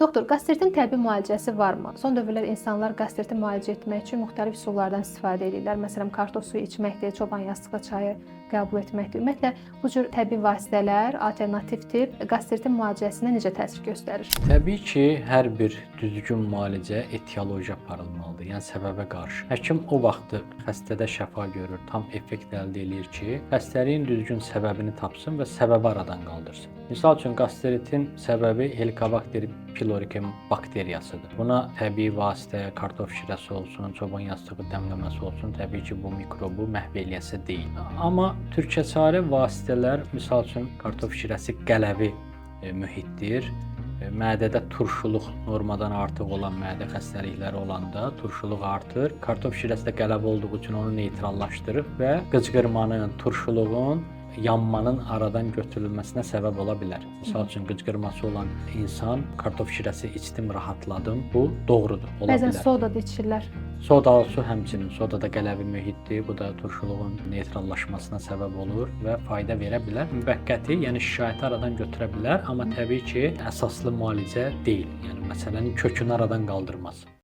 Doktor, qastritin təbii müalicəsi varmı? Son dövrlər insanlar qastriti müalicə etmək üçün müxtəlif üsullardan istifadə edirlər. Məsələn, kartof suyu içməkdir, çoban yastığı çayı qəbul etməkdir. Ümumiyyətlə, bu cür təbii vasitələr, alternativ tip qastritin müalicəsinə necə təsir göstərir? Təbii ki, hər bir düzgün müalicə etioloji aparılmalıdır, yəni səbəbə qarşı. Həkim o vaxtı xəstədə şəfa görür, tam effekt əldə eləyir ki, xəstəliyin düzgün səbəbini tapsın və səbəbi aradan qaldırsın. Misal üçün, qastritin səbəbi Helicobacter pylori bakteriyasıdır. Buna təbii vasitə, kartof şirəsi olsun, çoban yastığı dəmləməsi olsun, təbii ki, bu mikrobu məhv eləyəsi deyil. Amma türkəçarə vasitələr, misal üçün, kartof şirəsi qələvi mühitdir. Mədədə turşuluq normadan artıq olan mədə xəstəlikləri olanda turşuluq artır. Kartof şirəsi də qələvi olduğu üçün onu neytrallaşdırır və qıcqırmanın, turşuluğun, yanmanın aradan götürülməsinə səbəb ola bilər. Misal üçün, qıcqırması olan insan kartof şirəsi içdim, rahatladım. Bu doğrudur, ola bilər. Bəzən soda da içirlər. Sodalı su həmçinin, soda da qələvi mühitdir. Bu da turşuluğun neytrallaşmasına səbəb olur və fayda verə bilər. Müvəqqəti, yəni şikayəti aradan götürə bilər, amma təbii ki, əsaslı müalicə deyil. Yəni məsələnin kökünü aradan qaldırmaz.